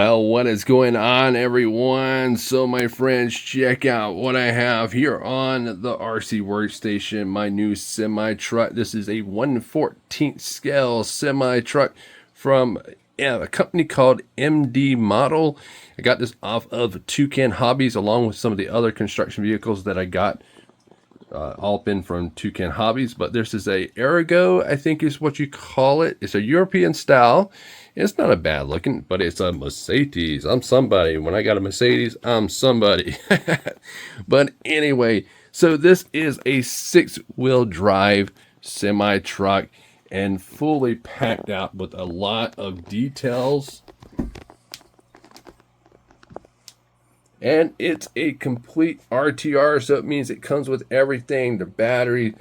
Well, what is going on, everyone? So, my friends, check out what I have here on the RC workstation, my new semi-truck. This is a 1/14 scale semi-truck from a company called MD Model. I got this off of Toucan Hobbies, along with some of the other construction vehicles that I got all been from Toucan Hobbies. But this is a Arago, I think is what you call it. It's a European style. It's not a bad looking, but it's a Mercedes. I'm somebody. When I got a Mercedes, I'm somebody. But anyway, so this is a 6-wheel drive semi truck and fully packed out with a lot of details. And it's a complete RTR, so it means it comes with everything: the battery,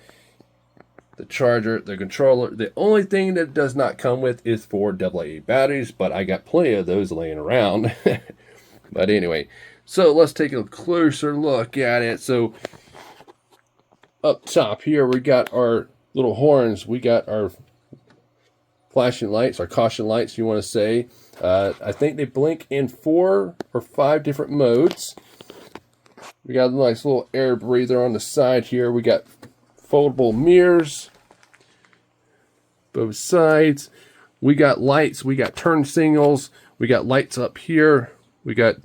the charger, the controller. The only thing that it does not come with is 4 AA batteries, but I got plenty of those laying around. But anyway, so let's take a closer look at it. So up top here, we got our little horns. We got our flashing lights, our caution lights, you want to say. I think they blink in 4 or 5 different modes. We got a nice little air breather on the side here. We got foldable mirrors, both sides. We got lights, we got turn signals, we got lights up here, we got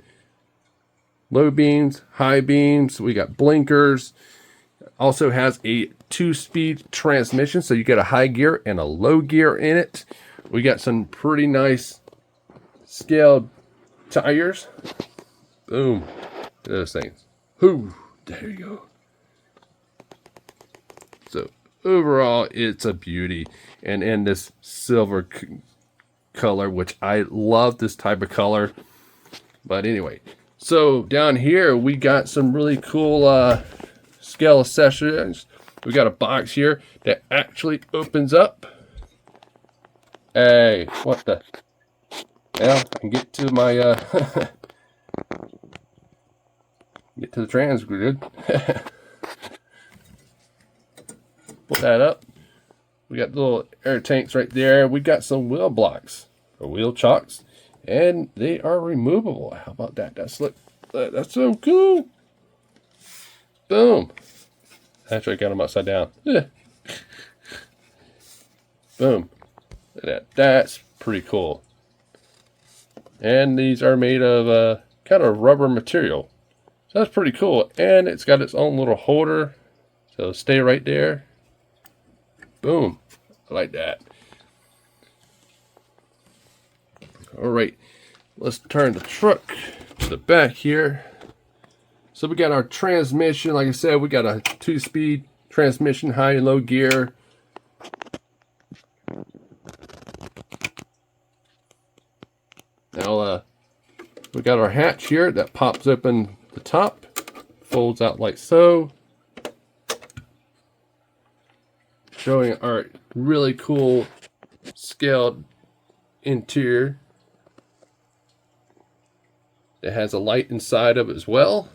low beams, high beams, we got blinkers. Also has a 2-speed transmission, so you get a high gear and a low gear in it. We got some pretty nice scaled tires. Boom. Look at those things. Whoo, there you go. So overall, it's a beauty, and in this silver color, which I love this type of color. But anyway, so down here we got some really cool scale accessories. We got a box here that actually opens up. Hey, what the? Well, I can get to my get to the trans grid. Pull that up. We got little air tanks right there. We got some wheel blocks or wheel chocks, and they are removable. How about that? That's so cool. Boom. Actually, I got them upside down. Boom. Look at that. That's pretty cool. And these are made of kind of rubber material. So that's pretty cool. And it's got its own little holder. So stay right there. Boom. I like that. All right. Let's turn the truck to the back here. So we got our transmission. Like I said, we got a 2-speed transmission, high and low gear. Now we got our hatch here that pops open the top, folds out like so, showing our really cool scaled interior. It has a light inside of it as well.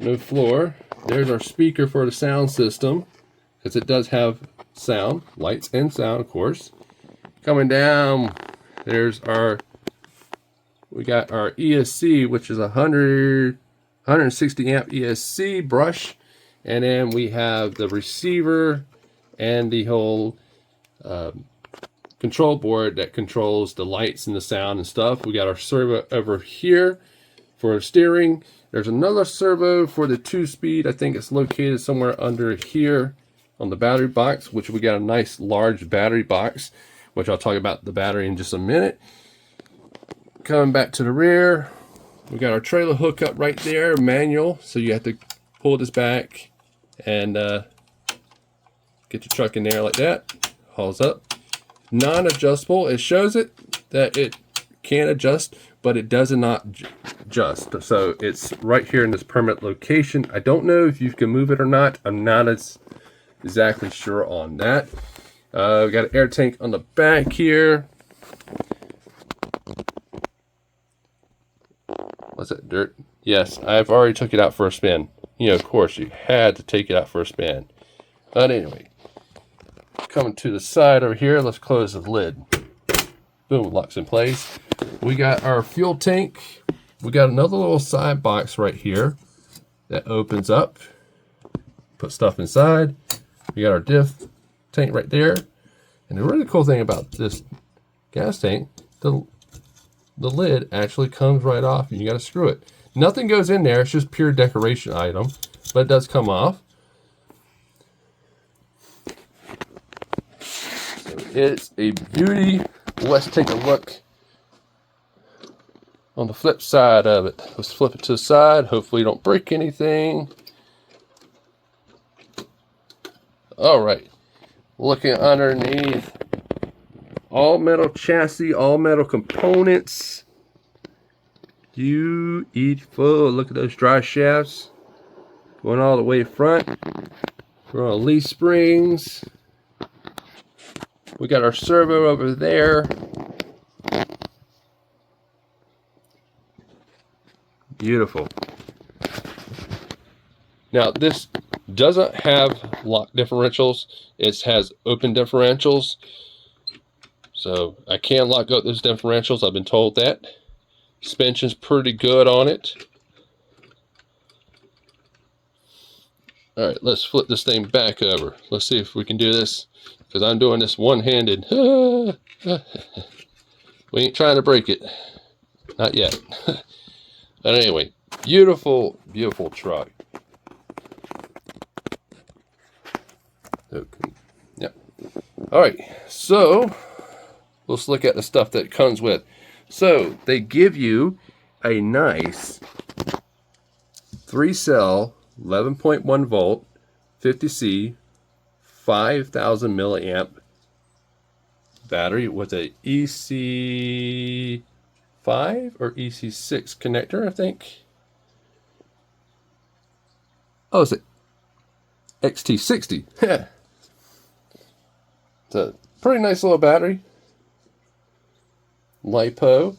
No floor. There's our speaker for the sound system, because it does have sound, lights and sound, of course. Coming down, there's we got our ESC, which is 160 amp ESC brush. And then we have the receiver and the whole control board that controls the lights and the sound and stuff. We got our servo over here for steering. There's another servo for the 2-speed. I think it's located somewhere under here on the battery box, which we got a nice large battery box, which I'll talk about the battery in just a minute. Coming back to the rear, we got our trailer hookup right there, manual. So you have to pull this back and get your truck in there like that. Hauls up. Non-adjustable. It shows it that it can adjust, but it does not adjust. So it's right here in this permanent location. I don't know if you can move it or not. I'm not exactly sure on that. We got an air tank on the back here. What's that, dirt? Yes, I've already took it out for a spin. You know, of course, you had to take it out for a spin. But anyway, coming to the side over here, let's close the lid. Boom, locks in place. We got our fuel tank. We got another little side box right here that opens up. Put stuff inside. We got our diff tank right there. And the really cool thing about this gas tank, the lid actually comes right off and you got to screw it. Nothing goes in there. It's just pure decoration item, but it does come off. So it's a beauty. Let's take a look on the flip side of it. Let's flip it to the side. Hopefully you don't break anything. All right. Looking underneath. All metal chassis, all metal components. Beautiful. Look at those dry shafts. Going all the way front. We're on leaf springs. We got our servo over there. Beautiful. Now this doesn't have lock differentials. It has open differentials. So I can lock up those differentials. I've been told that. Suspension's pretty good on it. All right, let's flip this thing back over. Let's see if we can do this, because I'm doing this one-handed. We ain't trying to break it. Not yet. But anyway, beautiful, beautiful truck. Okay. Yep. All right, so let's look at the stuff that it comes with. So they give you a nice 3-cell 11.1 volt 50C 5,000 milliamp battery with a EC5 or EC6 connector, I think. Oh, it's a XT60. It's a pretty nice little battery. LiPo.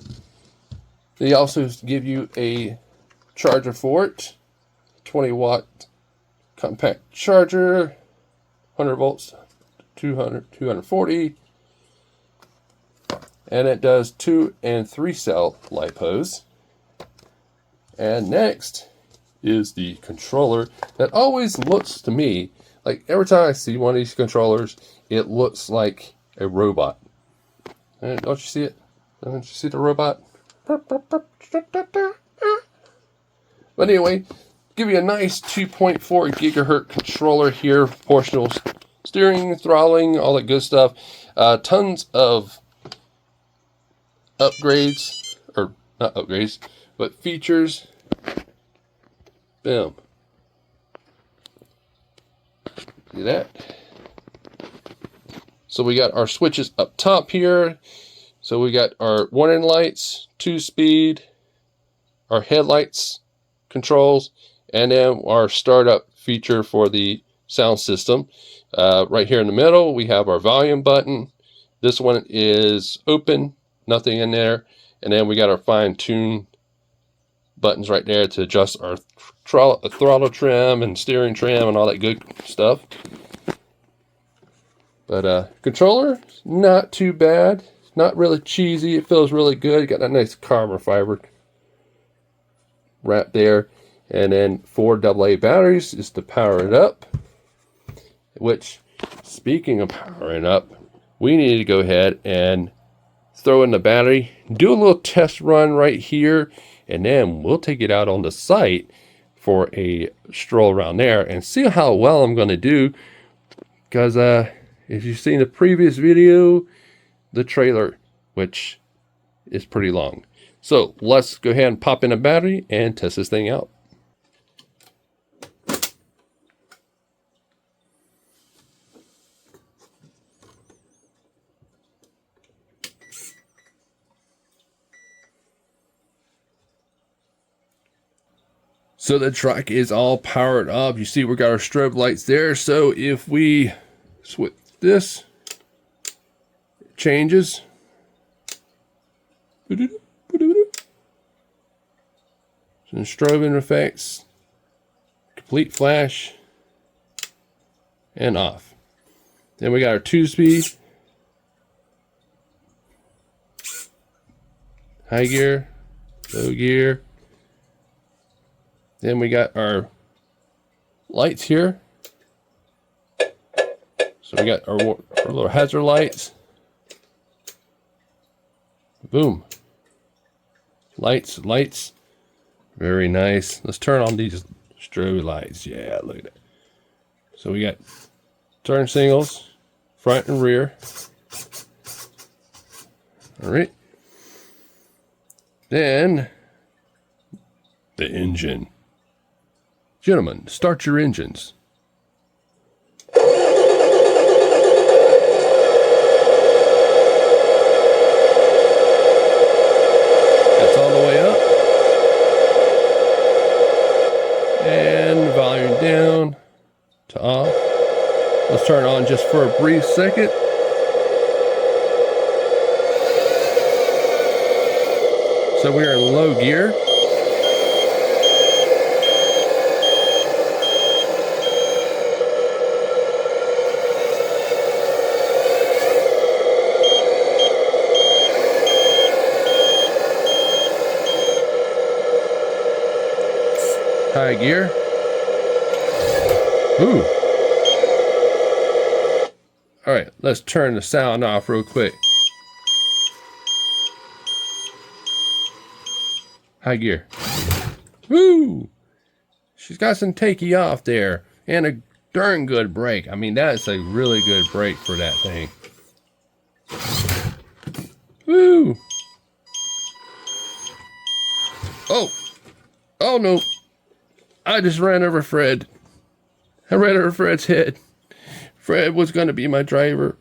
They also give you a charger for it. 20-watt compact charger. 100 volts. 240. And it does 2 and 3 cell LiPos. And next is the controller that always looks to me like, every time I see one of these controllers, it looks like a robot. And don't you see it? Don't you see the robot? But anyway, give you a nice 2.4 gigahertz controller here. Proportional steering, throttling, all that good stuff. Tons of upgrades, or not upgrades, but features. Boom. See that? So we got our switches up top here. So we got our warning lights, 2-speed, our headlights controls, and then our startup feature for the sound system. Right here in the middle, we have our volume button. This one is open, nothing in there. And then we got our fine-tune buttons right there to adjust our throttle trim and steering trim and all that good stuff. But controller, not too bad. Not really cheesy. It feels really good. Got that nice carbon fiber wrap there. And then 4 AA batteries just to power it up. Which, speaking of powering up, we need to go ahead and throw in the battery. Do a little test run right here. And then we'll take it out on the site for a stroll around there and see how well I'm going to do. Because if you've seen the previous video, the trailer, which is pretty long. So let's go ahead and pop in a battery and test this thing out. So the truck is all powered up. You see we got our strobe lights there. So if we switch this, it changes. Some strobing effects, complete flash, and off. Then we got our 2-speed. high gear, low gear. Then we got our lights here. So we got our little hazard lights. Boom. Lights, lights. Very nice. Let's turn on these strobe lights. Yeah, look at that. So we got turn signals, front and rear. All right. Then the engine. Gentlemen, start your engines. That's all the way up. And volume down to off. Let's turn it on just for a brief second. So we're in low gear. High gear. Ooh. All right, let's turn the sound off real quick. High gear. Woo! She's got some takey off there and a darn good brake. I mean, that's a really good brake for that thing. Woo! Oh! Oh no! I just ran over Fred. I ran over Fred's head. Fred was going to be my driver.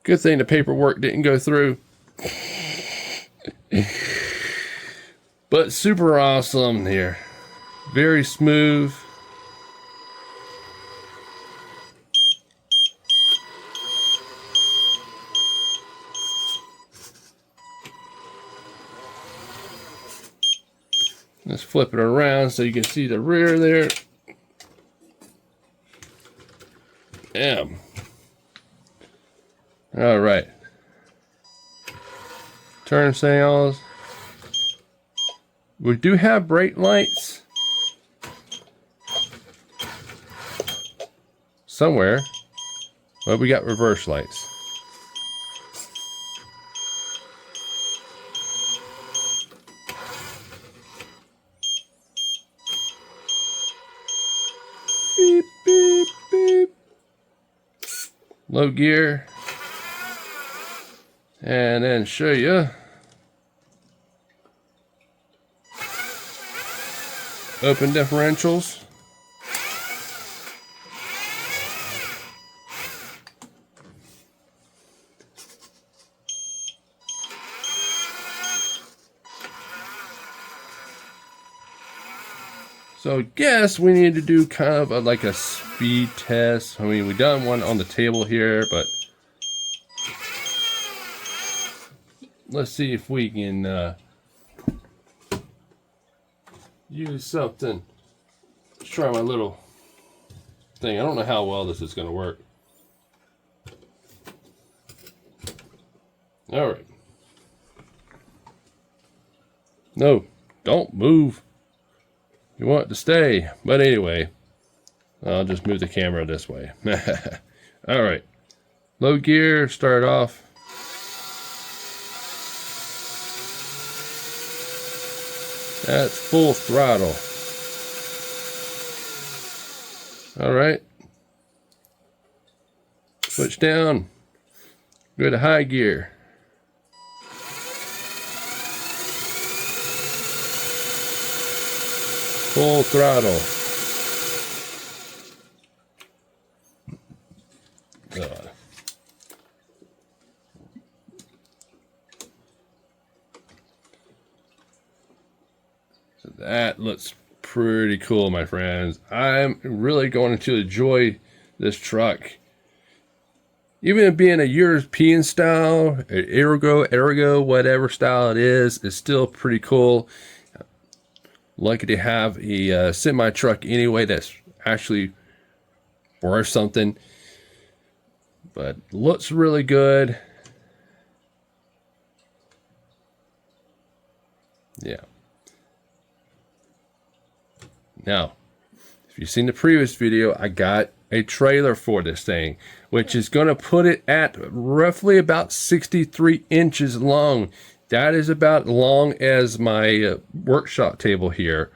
Good thing the paperwork didn't go through. But super awesome here. Very smooth. Let's flip it around so you can see the rear there. Damn. All right. Turn signals. We do have brake lights somewhere, but we got reverse lights. Beep, beep, beep. Low gear. And then show you open differentials. So I guess we need to do kind of like a speed test. I mean, we've done one on the table here, but let's see if we can use something. Let's try my little thing. I don't know how well this is going to work. All right. No, don't move. You want it to stay. But anyway, I'll just move the camera this way. All right. Low gear, start off. That's full throttle. All right. Switch down. Go to high gear. Full throttle. God. So that looks pretty cool, my friends. I'm really going to enjoy this truck. Even it being a European style, ergo, whatever style it is, it's still pretty cool. Lucky to have a semi truck anyway that's actually worth something. But looks really good. Yeah. Now, if you've seen the previous video, I got a trailer for this thing, which is going to put it at roughly about 63 inches long. That is about long as my workshop table here.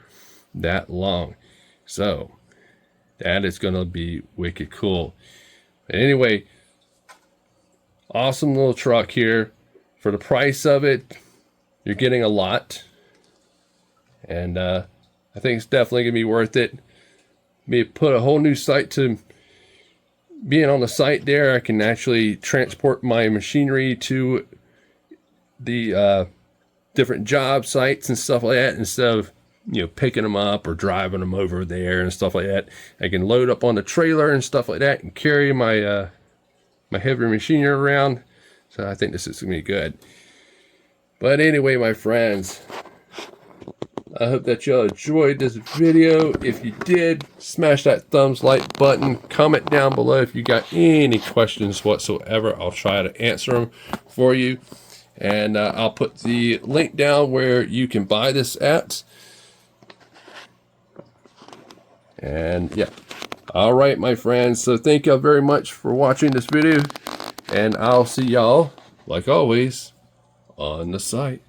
That long. So, that is going to be wicked cool. But anyway, awesome little truck here. For the price of it, you're getting a lot. And I think it's definitely going to be worth it. Maybe put a whole new site to being on the site there. I can actually transport my machinery to the different job sites and stuff like that, instead of, you know, picking them up or driving them over there and stuff like that. I can load up on the trailer and stuff like that and carry my my heavy machinery around. So I think this is gonna be good. But anyway, my friends, I hope that y'all enjoyed this video. If you did, smash that thumbs like button. Comment down below if you got any questions whatsoever. I'll try to answer them for you. And I'll put the link down where you can buy this at. And yeah. All right, my friends. So thank y'all very much for watching this video. And I'll see y'all, like always, on the site.